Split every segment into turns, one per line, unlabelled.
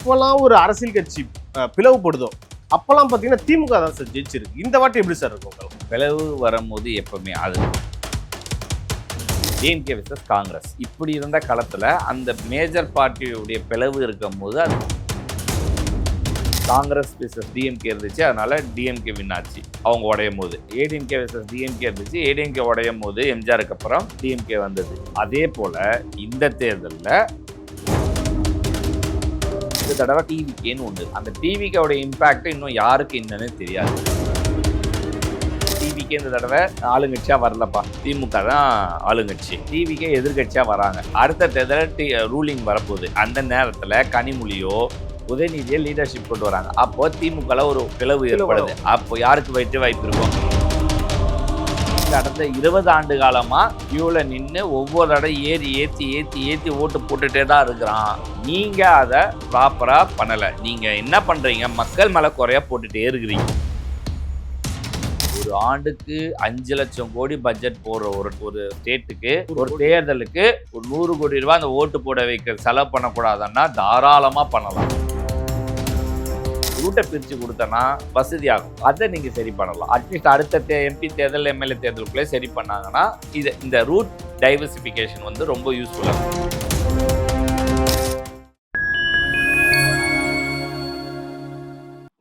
எப்போல்லாம் ஒரு அரசியல் கட்சி பிளவுபடுதோ அப்பெல்லாம் பார்த்தீங்கன்னா திமுக தான் சார் ஜெயிச்சிருக்கு. இந்த வாட்டி எப்படி சார் இருக்கும்?
பிளவு வரும்போது எப்பவுமே அது டிஎம்கே விசஸ் காங்கிரஸ் இப்படி இருந்த காலத்தில் அந்த மேஜர் பார்ட்டியுடைய பிளவு இருக்கும் போது அது காங்கிரஸ் விசஸ் டிஎம்கே இருந்துச்சு. அதனால டிஎம்கே வின் ஆச்சு அவங்க உடையும் போது. ஏடிஎம்கே விசஸ் டிஎம்கே இருந்துச்சு. ஏடிஎம்கே உடையும் போது எம்ஜிஆருக்கு அப்புறம் டிஎம்கே வந்தது. அதே போல இந்த தேர்தலில் இந்த தடவை டிவிகேன்னு ஒன்று. அந்த டிவிக்கோட இம்பாக்ட் இன்னும் யாருக்கு என்னன்னு தெரியாது. டிவிக்கே இந்த தடவை ஆளுங்கட்சியா வரலப்பா, திமுக தான் ஆளுங்கட்சி. டிவிக்கே எதிர்கட்சியா வராங்க. அடுத்த தேர்தல் ரூலிங் வரப்போகுது. அந்த நேரத்தில் கனிமொழியோ உதயநிதியை லீடர்ஷிப் கொண்டு வராங்க. அப்போ திமுகல ஒரு பிளவு ஏற்படுது. அப்போ யாருக்கு வெற்றி வாய்ப்பு இருக்கும்? கடந்த 20 ஆண்டு காலமா கியூல நின்று ஒவ்வொரு இடம் ஏற்றி ஓட்டு போட்டுட்டே தான் இருக்கிறான். நீங்க அதை ப்ராப்பரா பண்ணல. நீங்க என்ன பண்றீங்க? மக்கள் மேல குறையா போட்டுட்டே இருக்கிறீங்க. ஒரு ஆண்டுக்கு 5 லட்சம் கோடி பட்ஜெட் போடுற ஒரு ஸ்டேட்டுக்கு ஒரு தேர்தலுக்கு ஒரு 100 கோடி ரூபாய் அந்த ஓட்டு போட வைக்க செலவு பண்ணக்கூடாதுன்னா தாராளமா பண்ணலாம். ரூட்டை பிரித்து கொடுத்தனா வசதியாகும். அதை நீங்கள் சரி பண்ணலாம். அட்லீஸ்ட் அடுத்த எம்பி தேர்தல் எம்எல்ஏ தேர்தலுக்குள்ளே சரி பண்ணாங்கன்னா இந்த ரூட் டைவர்சிஃபிகேஷன் வந்து ரொம்ப யூஸ்ஃபுல்லாக இருக்கும்.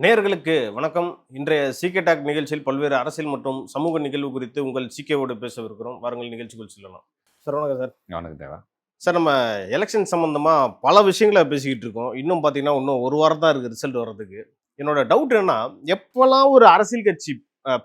நேயர்களுக்கு வணக்கம். இன்றைய சிகே டாக் நிகழ்ச்சியில் பல்வேறு அரசியல் மற்றும் சமூக நிகழ்வு குறித்து உங்கள் சிகேவோடு பேசவிருக்கிறோம். வாருங்கள் நிகழ்ச்சிக்குள் செல்லலாம். சார் வணக்கம் சார்.
வணக்கம் தேவா.
சார், நம்ம எலெக்ஷன் சம்மந்தமாக பல விஷயங்களை பேசிக்கிட்டு இருக்கோம். இன்னும் பார்த்தீங்கன்னா இன்னும் ஒரு வாரம் தான் இருக்குது ரிசல்ட் வர்றதுக்கு. என்னோட டவுட் என்னன்னா, எப்போல்லாம் ஒரு அரசியல் கட்சி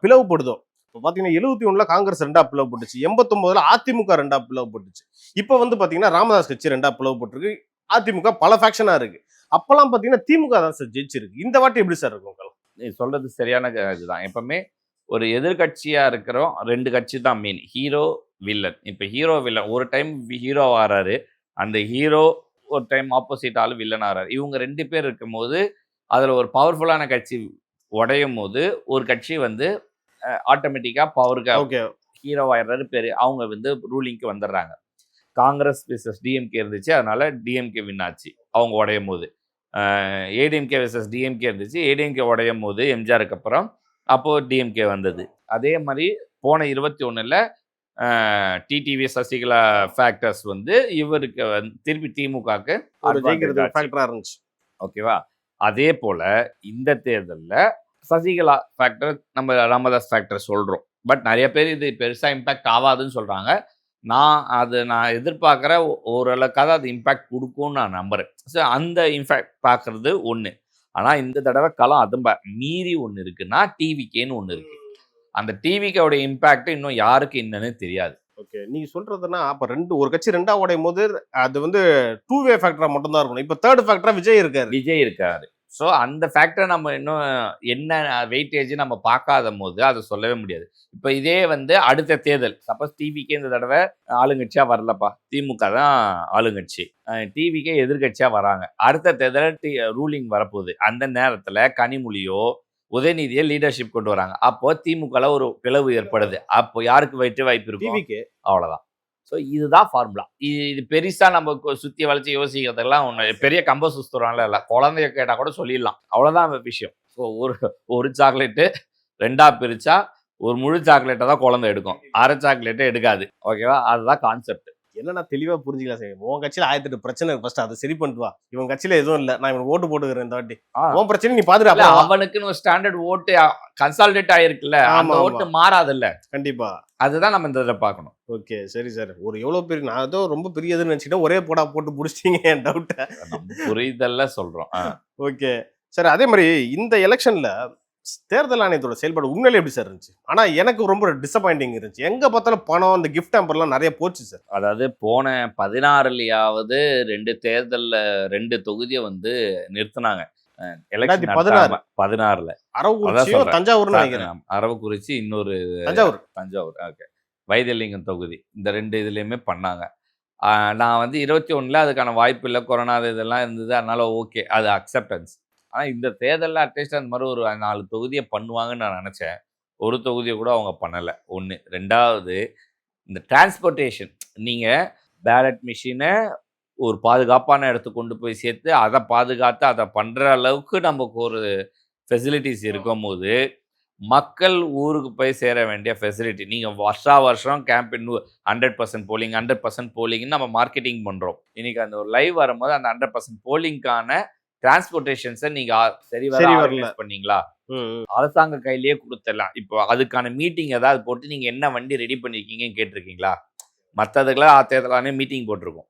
பிளவுபடுதோ, இப்போ பார்த்தீங்கன்னா 71 காங்கிரஸ் 2 பிளவுபட்டுச்சு, 89 அதிமுக 2 பிளவுபட்டுச்சு. இப்போ வந்து பார்த்தீங்கன்னா ராமதாஸ் கட்சி 2 பிளவுபட்டுருக்கு. அதிமுக பல ஃபேக்ஷனாக இருக்கு. அப்பெல்லாம் பார்த்தீங்கன்னா திமுக தான் சார் ஜெயிச்சிருக்கு. இந்த வாட்டி எப்படி சார் இருக்கும்?
நீ சொல்றது சரியான இதுதான். எப்பவுமே ஒரு எதிர்கட்சியா இருக்கிறோம் 2 கட்சி தான் மெயின், ஹீரோ வில்லன். இப்போ ஹீரோ வில்லன் ஒரு டைம் ஹீரோ ஆறாரு, அந்த ஹீரோ ஒரு டைம் ஆப்போசிட் ஆளு வில்லன் ஆறாரு. இவங்க 2 பேர் இருக்கும்போது அதில் ஒரு பவர்ஃபுல்லான கட்சி உடையும் போது ஒரு கட்சி வந்து ஆட்டோமேட்டிக்காக பவருக்கு ஹீரோ ஆயிடுறாரு பேர். அவங்க வந்து ரூலிங்க்கு வந்துடுறாங்க. காங்கிரஸ் விசஸ் டிஎம்கே இருந்துச்சு. அதனால டிஎம்கே வின் ஆச்சு அவங்க உடையும் போது. ஏடிஎம்கே விசஸ் டிஎம்கே இருந்துச்சு. ஏடிஎம்கே உடையும் போது எம்ஜிஆருக்கு அப்புறம் அப்போது டிஎம்கே வந்தது. அதே மாதிரி போன 21 டிடிவி சசிகலா ஃபேக்டர்ஸ் வந்து இவருக்கு திருப்பி திமுகக்கு
இருந்துச்சு.
ஓகேவா? அதே போல் இந்த தேர்தலில் சசிகலா ஃபேக்டர் நம்ம ராமதாஸ் ஃபேக்டர் சொல்கிறோம். பட் நிறைய பேர் இது பெருசாக இம்பேக்ட் ஆகாதுன்னு சொல்கிறாங்க. நான் எதிர்பார்க்குற ஓரளவுக்காக அது இம்பேக்ட் கொடுக்கும்னு நான் நம்புகிறேன். ஸோ அந்த இம்பேக்ட் பார்க்குறது ஒன்று. ஆனால் இந்த தடவை களம் அது மீறி ஒன்று இருக்குன்னா டிவிகேன்னு ஒன்று இருக்குது. அந்த டிவிக்கோட இம்பேக்ட் இன்னும் யாருக்கு என்னன்னு தெரியாது.
ஓகே, நீங்க சொல்றதுன்னா அப்ப ஒரு கட்சி 2 உடையும் போது அது வந்து 2 வே ஃபேக்டரா மட்டும் தான் இருக்கணும். இப்ப 3rd ஃபேக்டரா விஜய் இருக்காரு.
ஸோ அந்த ஃபேக்டர் நம்ம இன்னும் என்ன வெயிட்டேஜ் நம்ம பார்க்காத போது அதை சொல்லவே முடியாது. இப்போ இதே வந்து அடுத்த தேர்தல் சப்போஸ் டிவிக்கே இந்த தடவை ஆளுங்கட்சியா வரலப்பா, திமுக தான் ஆளுங்கட்சி, டிவிக்கே எதிர்கட்சியா வராங்க. அடுத்த தேர்தல் ரூலிங் வரப்போகுது. அந்த நேரத்தில் கனிமொழியோ உதயநிதியை லீடர்ஷிப் கொண்டு வராங்க. அப்போ திமுகல ஒரு பிளவு ஏற்படுது. அப்போ யாருக்கு வெற்றி வாய்ப்பு இருக்கும்? அவ்வளவுதான். ஸோ இதுதான் ஃபார்முலா. இது பெருசா நம்ம சுத்தி வளைச்சு யோசிக்கிறதுக்கெல்லாம் ஒன்று பெரிய கம்ப சுஸ்துறான்ல இல்லை. குழந்தைய கேட்டால் கூட சொல்லிடலாம். அவ்வளோதான் விஷயம். ஸோ ஒரு சாக்லேட்டு 2 பிரிச்சா ஒரு முழு சாக்லேட்டை தான் குழந்தை எடுக்கும், அரை சாக்லேட்டை எடுக்காது. ஓகேவா? அதுதான் கான்செப்ட்.
என்னன்னா தெளிவா புரிஞ்சுக்கலாம் சார். உன் கட்சியில 1008 பிரச்சனை ஃபர்ஸ்ட் அதை சரி பண்ணிட்டு வா. இவன் கட்சியில எதுவும் இல்லை, நான் இவனுக்கு ஓட்டு போட்டுக்கிறேன் இந்த வாட்டி. உன் பிரச்சனை நீ பாத்துட்டு
அவனுக்குன்னு ஒரு ஸ்டாண்டர்ட் ஓட்டு கன்சாலிடேட் ஆயிருக்குல்ல, அந்த ஓட்டு மாறாதுல்ல.
கண்டிப்பா
அதுதான் நம்ம இந்த இதை பார்க்கணும்.
ஓகே சரி சார். ஒரு எவ்வளவு பெரிய, நான் ஏதோ ரொம்ப பெரியதுன்னு நினைச்சிட்டேன். ஒரே போட்டு முடிச்சிட்டீங்க என் டவுட்டை.
புரிதல்ல சொல்றோம்.
Okay sir. அதே மாதிரி இந்த எலெக்ஷன்ல தேர்தல் ஆணையத்தோட செயல்பாடு உண்மையிலே எப்படி சார் இருந்துச்சு? ஆனா எனக்கு ரொம்ப டிசப்பாயிண்டிங் இருந்துச்சு. எங்க பார்த்தாலும் பணம், இந்த கிஃப்ட் ஹேம்பர்லாம் நிறைய போச்சு சார்.
அதாவது போன 16லயாவது 2 தேர்தல்ல 2 தொகுதியை வந்து நிறுத்தினாங்க. 16ல அரவக்குறிச்சி, இன்னொரு தஞ்சாவூர். ஓகே, வைத்தியலிங்கம் தொகுதி. இந்த 2 இதுலயுமே பண்ணாங்க. நான் வந்து 21 அதுக்கான வாய்ப்பு இல்லை, கொரோனா இதெல்லாம் இருந்தது. அதனால ஓகே, அது அக்செப்டன்ஸ். ஆனால் இந்த தேர்தலில் அட்லீஸ்ட் அந்த மாதிரி ஒரு 4 தொகுதியை பண்ணுவாங்கன்னு நான் நினச்சேன். ஒரு தொகுதியை கூட அவங்க பண்ணலை. 1. 2வது இந்த டிரான்ஸ்போர்ட்டேஷன். நீங்கள் பேலட் மிஷினை ஒரு பாதுகாப்பான இடத்துக்கு கொண்டு போய் சேர்த்து அதை பாதுகாத்து அதை பண்ற அளவுக்கு நமக்கு ஒரு ஃபெசிலிட்டிஸ் இருக்கும் போது மக்கள் ஊருக்கு போய் சேர வேண்டிய ஃபெசிலிட்டி நீங்கள் வருஷம் கேம்பெயின் 100% போலிங் 100% போலிங்னு நம்ம மார்க்கெட்டிங் பண்ணுறோம். இன்னைக்கு அந்த ஒரு லைவ் வரும்போது அந்த 100% போலிங்கான டிரான்ஸ்போர்ட்டேஷன்ஸை நீங்கள் சரி வரல பண்ணீங்களா? அரசாங்க கையிலேயே கொடுத்துடலாம். இப்போ அதுக்கான மீட்டிங் ஏதாவது போட்டு நீங்கள் என்ன வண்டி ரெடி பண்ணியிருக்கீங்கன்னு கேட்டிருக்கீங்களா? மற்றதுக்கெல்லாம் தேர்தலானே மீட்டிங் போட்டிருக்கோம்.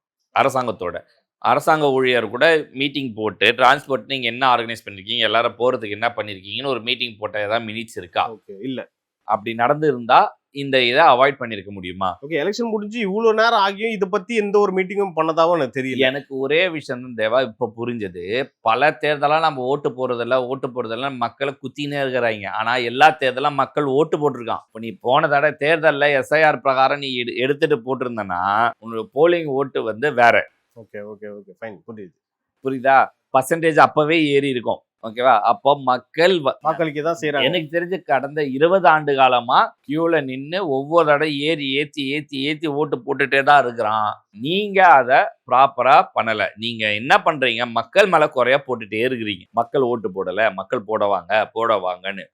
அரசாங்க ஊழியர் கூட மீட்டிங் போட்டு டிரான்ஸ்போர்ட் நீங்கள் என்ன ஆர்கனைஸ் பண்ணிருக்கீங்க, எல்லாரும் போகிறதுக்கு என்ன பண்ணியிருக்கீங்கன்னு ஒரு மீட்டிங் போட்ட ஏதாவது மினிட்ஸ் இருக்கா?
இல்லை.
அப்படி நடந்து இருந்தா இந்த இதை அவாய்ட் பண்ணியிருக்க முடியுமா?
ஓகே, எலெக்ஷன் முடிஞ்சு இவ்வளோ நேரம் ஆகியும் இதை பற்றி எந்த ஒரு மீட்டிங்கும் பண்ணதாவும் எனக்கு தெரியல.
எனக்கு ஒரே விஷயம் தான் தேவா இப்போ புரிஞ்சது. பல தேர்தலாக நம்ம ஓட்டு போகிறதில்ல மக்களை குத்தினே இருக்கிறாங்க. ஆனால் எல்லா தேர்தலும் மக்கள் ஓட்டு போட்டிருக்கான். இப்போ நீ போன தடவை தேர்தலில் எஸ்ஐஆர் பிரகாரம் நீ எடுத்துட்டு போட்டிருந்தனா உன்னோட போலிங் ஓட்டு வந்து வேற.
ஓகே ஓகே ஓகே ஃபைன்,
புரியுதா? பர்சன்டேஜ் அப்பவே ஏறி இருக்கும். ஓகேவா? அப்போ மக்கள்
வாக்களிக்க தான் செய்யறாங்க.
எனக்கு தெரிஞ்சு கடந்த 20 ஆண்டு காலமா கியூல நின்று ஒவ்வொரு தடவை ஏற்றி ஓட்டு போட்டுட்டே தான் இருக்கிறான். நீங்க அதை ப்ராப்பரா பண்ணல. நீங்க என்ன பண்றீங்க? மக்கள் மேல குறையா போட்டுட்டே இருக்கிறீங்க. மக்கள் ஓட்டு போடல, மக்கள் போடவாங்கன்னு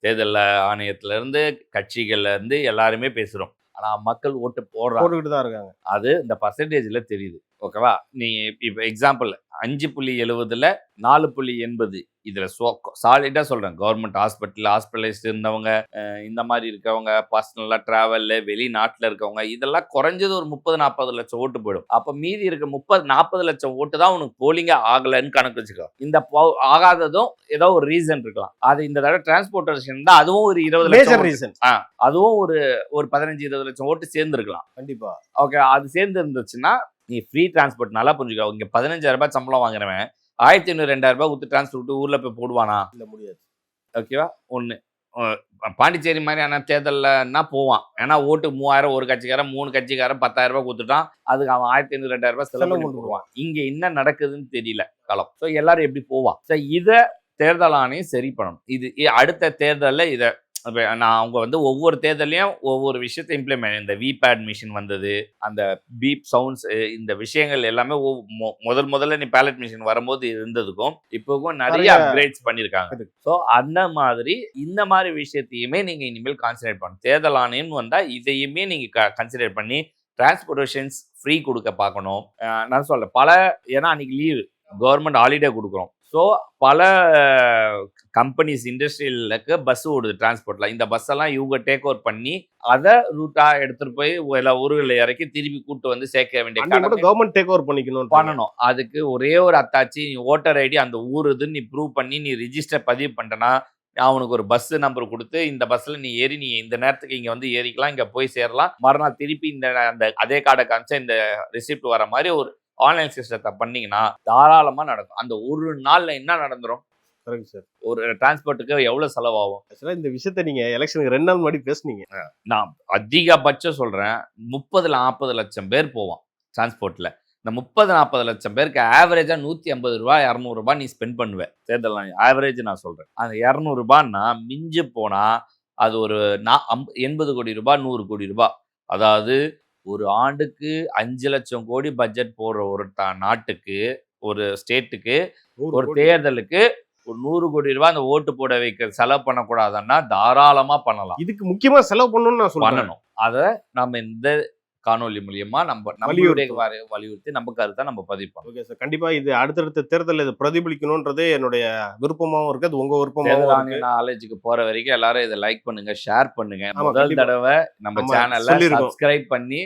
தேர்தல் ஆணையத்துல இருந்து கட்சிகள்ல இருந்து எல்லாருமே பேசுறோம். ஆனா மக்கள் ஓட்டு
போட்டுக்கிட்டு தான் இருக்காங்க.
அது இந்த பர்சன்டேஜ்ல தெரியுது. ஓகேவா? நீ இப்போ எக்ஸாம்பிள் 5.70 4.80 இதுல சாலிடா சொல்றேன். கவர்மெண்ட் ஹாஸ்பிட்டலைஸ்ட் இருந்தவங்க, இந்த மாதிரி இருக்கவங்க, பர்சனலா டிராவல்ல வெளிநாட்டுல இருக்கவங்க, இதெல்லாம் குறைஞ்சது ஒரு 30-40 லட்சம் ஓட்டு போயிடும். அப்ப மீதி இருக்க 30-40 லட்சம் ஓட்டு தான் உனக்கு போலிங்கா ஆகலன்னு கணக்கு வச்சுக்கோ. இந்த ஆகாததும் ஏதோ ஒரு ரீசன் இருக்கலாம். அது இந்த தடவை டிரான்ஸ்போர்ட்டேஷன் தான், அதுவும் ஒரு 20 லட்சம் ரீசன். அதுவும் ஒரு 15-20 லட்சம் ஓட்டு சேர்ந்து இருக்கலாம்.
கண்டிப்பா.
ஓகே, அது சேர்ந்து இருந்துச்சுன்னா நீ ஃப்ரீ டிரான்ஸ்போர்ட் நல்லா புரிஞ்சுக்கோ. இங்க 15,000 ரூபாய் சம்பளம் வாங்குறவன் 1,500-2,000 ரூபாய் கொடுத்து டிரான்ஸ்போர்ட் ஊர்ல போய் போடுவானா?
இல்ல, முடியாது.
ஓகேவா? ஒண்ணு பாண்டிச்சேரி மாதிரியான தேர்தல்னா போவான். ஏன்னா ஓட்டு 3000 ஒரு கட்சிக்காரன் 3 கட்சிக்காரன் 10,000 ரூபாய் கொடுத்துட்டான். அதுக்கு அவன் 1,500-2,000 ரூபாய் செலவு பண்ணி போடுவான். இங்க என்ன நடக்குதுன்னு தெரியல காலம். ஸோ எல்லாரும் எப்படி போவான்? ஸோ இதை தேர்தல் ஆணையம் சரி பண்ணணும். இது அடுத்த தேர்தலில் இதை நான் அவங்க வந்து ஒவ்வொரு தேர்தலையும் ஒவ்வொரு விஷயத்தை இம்ப்ளிமெண்ட், இந்த விபேட் மிஷின் வந்தது, அந்த பீப் சவுண்ட்ஸ், இந்த விஷயங்கள் எல்லாமே முதல்ல நீ பேலட் மிஷின் வரும்போது இருந்ததுக்கும் இப்போக்கும் நிறைய அப்கிரேட்ஸ் பண்ணியிருக்காங்க. ஸோ அந்த மாதிரி இந்த மாதிரி விஷயத்தையுமே நீங்க இனிமேல் கான்சன்ட்ரேட் பண்ணணும். தேர்தல் ஆணையம் வந்தா இதையுமே நீங்க கன்சிடர் பண்ணி டிரான்ஸ்போர்ட்டேஷன்ஸ் ஃப்ரீ கொடுக்க பார்க்கணும். நான் சொல்றேன் ஏன்னா அன்னைக்கு லீவு, கவர்மெண்ட் ஹாலிடே கொடுக்குறோம். ஸோ பல கம்பெனிஸ் இண்டஸ்ட்ரியலுக்கு பஸ் ஓடுது டிரான்ஸ்போர்ட்ல. இந்த பஸ் எல்லாம் இவங்க டேக் ஓவர் பண்ணி அதை ரூட்டா எடுத்துட்டு போய் எல்லா ஊர்களில் இறக்கி திருப்பி கூட்டு வந்து சேர்க்க வேண்டிய
கவர்மெண்ட் டேக் ஓவர் பண்ணணும்.
அதுக்கு ஒரே ஒரு அத்தாச்சி, நீ ஓட்டர் ஐடி அந்த ஊர் இதுன்னு நீ ப்ரூவ் பண்ணி நீ ரிஜிஸ்டர் பதிவு பண்ணிட்டனா அவனுக்கு ஒரு பஸ் நம்பர் கொடுத்து இந்த பஸ்ல நீ ஏறி நீ இந்த நேரத்துக்கு இங்க வந்து ஏறிக்கலாம், இங்க போய் சேரலாம், மறுநாள் திருப்பி அந்த அதே கார்டை காமிச்சா இந்த ரிசிப்ட் வர மாதிரி ஒரு ஆன்லைன் சிஸ்டத்தை பண்ணீங்கன்னா தாராளமா நடக்கும். அந்த ஒரு நாள்ல என்ன நடந்துரும்? ஒரு டிரான்ஸ்போர்ட்டுக்கு எவ்வளவு செலவாகும்?
இந்த விஷயத்த நீங்க எலெக்ஷனுக்கு 2 நாள் முன்னாடி பேசுனீங்க.
நான் அதிகபட்சம் சொல்றேன், 30-40 லட்சம் பேர் போவான் டிரான்ஸ்போர்ட்ல. இந்த 30-40 லட்சம் பேருக்கு ஆவரேஜா 150 ரூபாய் 200 ரூபாய் நீ ஸ்பெண்ட் பண்ணுவேன் தேர்தல். ஆவரேஜ் நான் சொல்றேன். அந்த 200 ரூபாய்னா மிஞ்சு போனா அது ஒரு 80 கோடி ரூபாய் 100 கோடி ரூபாய். அதாவது ஒரு ஆண்டுக்கு 5 லட்சம் கோடி பட்ஜெட் போடுற ஒரு நாட்டுக்கு, ஒரு ஸ்டேட்டுக்கு, ஒரு தேர்தலுக்கு ஒரு 100 கோடி ரூபாய் அந்த ஓட்டு போட வைக்க செலவு பண்ணக்கூடாதுன்னா தாராளமா பண்ணலாம்.
இதுக்கு முக்கியமா செலவு பண்ணணும்.
அதை நம்ம இந்த காணொலி மூலியமா நம்ம வலியுறுத்தி நம்ம கருத்தை நம்ம பதிப்போம்.
ஓகே சார், கண்டிப்பா இது அடுத்தடுத்த தேர்தல் இது பிரதிபலிக்கணும்ன்றது என்னுடைய விருப்பமாவும் இருக்கு, அது உங்க விருப்பமாவும்.
நாலேஜுக்கு போற வரைக்கும் எல்லாரும் இதை லைக் பண்ணுங்க, ஷேர் பண்ணுங்க. முதல் தடவை நம்ம சேனல்ல சப்ஸ்கிரைப் பண்ணி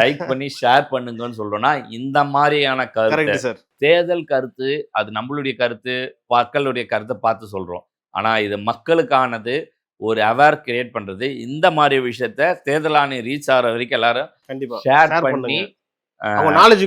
லைக் பண்ணி ஷேர் பண்ணுங்கன்னு சொல்றோம்னா இந்த மாதிரியான கருத்து, தேர்தல் கருத்து, அது நம்மளுடைய கருத்து, மக்களுடைய கருத்தை பார்த்து சொல்றோம். ஆனா இது மக்களுக்கானது, ஒரு அவேர் கிரியேட் பண்றது. இந்த மாதிரி விஷயத்த தேர்தல் ஆணையம் ரீச் ஆகிற வரைக்கும் எல்லாரும் கண்டிப்பா ஷேர் பண்ணி நாலேஜ்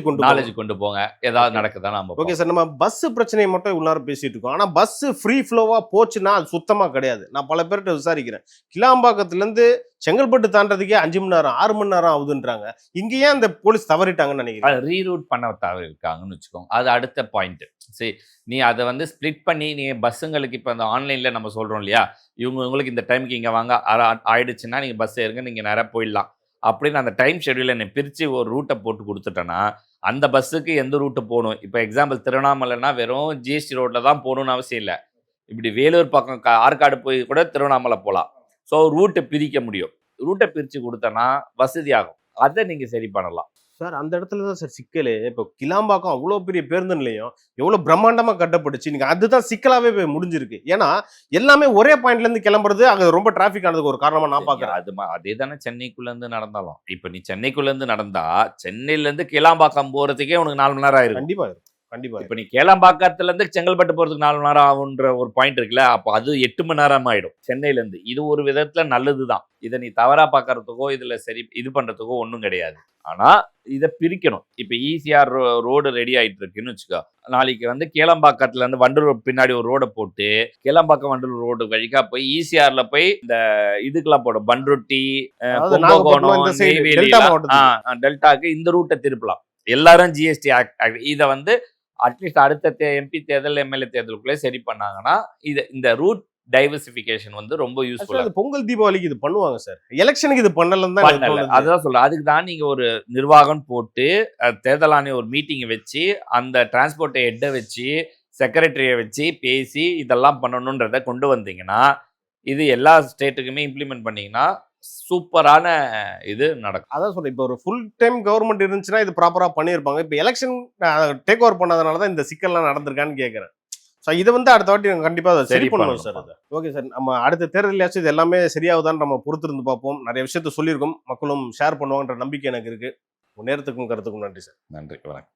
கொண்டு போங்க. ஏதாவது நடக்குதா நம்ம.
ஓகே சார், நம்ம பஸ் பிரச்சனையை மட்டும் இவ்வளவு பேசிட்டு இருக்கோம். ஆனா பஸ் ஃப்ரீ ஃப்ளோவா போச்சுன்னா அது சுத்தமா கிடையாது. நான் பல பேர்கிட்ட விசாரிக்கிறேன், கிளாம்பாக்கத்துல இருந்து செங்கல்பட்டு தாண்டதுக்கே 5 மணி நேரம் 6 மணி நேரம் ஆகுதுன்றாங்க. இங்க ஏன் அந்த போலீஸ் தவறிட்டாங்கன்னு நினைக்கிறேன்.
ரீரூட் பண்ண தவறி இருக்காங்கன்னு வச்சுக்கோங்க. அது அடுத்த பாயிண்ட். சரி, நீ அதை வந்து ஸ்பிளிட் பண்ணி நீ பஸ்ஸுங்களுக்கு இப்போ அந்த ஆன்லைன்ல நம்ம சொல்றோம் இல்லையா, உங்களுக்கு இந்த டைமுக்கு இங்க வாங்க ஆயிடுச்சுன்னா நீங்க பஸ் ஏறுங்க, நீங்க நேரம் போயிடலாம் அப்படின்னு அந்த டைம் ஷெட்யூலை நீ பிரித்து ஒரு ரூட்டை போட்டு கொடுத்துட்டேன்னா அந்த பஸ்ஸுக்கு எந்த ரூட்டு போகணும். இப்போ எக்ஸாம்பிள் திருவண்ணாமலைன்னா வெறும் ஜிஎஸ்டி ரோட்டில் தான் போகணும்னு அவசியம் இல்லை. இப்படி வேலூர் பக்கம் ஆற்காடு போய் கூட திருவண்ணாமலை போகலாம். ஸோ ரூட்டை பிரிக்க முடியும். ரூட்டை பிரித்து கொடுத்தனா வசதியாகும். அதை நீங்கள் சரி பண்ணலாம்.
சார் அந்த இடத்துல தான் சார் சிக்கலே. இப்போ கிளாம்பாக்கம் அவ்வளோ பெரிய பேருந்து நிலையம் எவ்வளோ பிரம்மாண்டமா கட்டப்பட்டுச்சு. நீங்க அதுதான் சிக்கலாவே போய் முடிஞ்சிருக்கு. ஏன்னா எல்லாமே ஒரே பாயிண்ட்ல இருந்து கிளம்புறது அங்க ரொம்ப டிராஃபிக் ஆனதுக்கு ஒரு காரணமா நான் பாக்குறேன்.
அதே தானே சென்னைக்குள்ள இருந்து நடந்தாலும். இப்போ நீ சென்னைக்குள்ள இருந்து நடந்தா சென்னையில இருந்து கிளாம்பாக்கம் போறதுக்கே உனக்கு 4 மணி நேரம் ஆயிரும்.
கண்டிப்பா இருக்கும். கண்டிப்பா.
இப்போ நீ கேளம்பாக்கத்துல இருந்து செங்கல்பட்டு போறதுக்கு 4 மணி நேரம் ஆகுன்ற ஒரு பாயிண்ட் இருக்குல்ல, அப்போ அது 8 மணி நேரம் ஆயிடும் சென்னையில இருந்து. இது ஒரு விதத்துல நல்லதுதான். இதை நீ தவறா பாக்குறதுக்கோ இதுல சரி இது பண்றதுக்கோ ஒன்றும் கிடையாது. ஆனா இதை பிரிக்கணும். இப்போ ஈசிஆர் ரோடு ரெடி ஆயிட்டு இருக்குன்னு வச்சுக்கோ. நாளைக்கு வந்து கேளம்பாக்கத்துல இருந்து வண்டலூர் பின்னாடி ஒரு ரோடை போட்டு கேளம்பாக்கம் வண்டலூர் ரோடு வழிக்கா போய் ஈசிஆர்ல போய் இந்த இதுக்கெல்லாம் போடும் பண்ருட்டி, கும்பகோணம், நெய்வேலி, டெல்டாக்கு இந்த ரூட்டை திருப்பலாம். எல்லாரும் ஜிஎஸ்டி இதை வந்து அட்லீஸ்ட் அடுத்த எம்பி தேர்தல் எம்எல்ஏ தேர்தலுக்குள்ளே சரி பண்ணாங்கன்னா இந்த ரூட் டைவர்சிஃபிகேஷன் வந்து ரொம்ப யூஸ்ஃபுல்லா.
பொங்கல் தீபாவளிக்கு இது பண்ணுவாங்க சார். எலெக்ஷனுக்கு இது பண்ணலன்னு தான்
அதுதான் சொல்றேன். அதுக்கு தான் நீங்க ஒரு நிர்வாகம் போட்டு தேர்தல் ஆணைய ஒரு மீட்டிங் வச்சு அந்த டிரான்ஸ்போர்ட் ஹெட்டை வச்சு செக்ரட்டரியை வச்சு பேசி இதெல்லாம் பண்ணணுன்றத கொண்டு வந்தீங்கன்னா இது எல்லா ஸ்டேட்டுக்குமே இம்ப்ளிமெண்ட் பண்ணீங்கன்னா சூப்பரான இது நடக்கும்.
அதான் சொல்றேன். இப்போ ஒரு ஃபுல் டைம் கவர்மெண்ட் இருந்துச்சுன்னா இது ப்ராப்பரா பண்ணியிருப்பாங்க. இப்போ எலெக்ஷன் டேக் ஓவர் பண்ணாதனால தான் இந்த சிக்கல்லாம் நடந்திருக்கான்னு கேட்கறேன். ஸோ இதை வந்து அடுத்த வாட்டி கண்டிப்பா சரி பண்ணணும் சார். அது ஓகே சார். நம்ம அடுத்த தேர்தலையாச்சும் இது எல்லாமே சரியாகுதான்னு நம்ம பொறுத்திருந்து பார்ப்போம். நிறைய விஷயத்த சொல்லியிருக்கோம். மக்களும் ஷேர் பண்ணுவாங்கன்ற நம்பிக்கை எனக்கு இருக்கு. நேரத்துக்கும் கருத்துக்கும் நன்றி சார்.
நன்றி, வணக்கம்.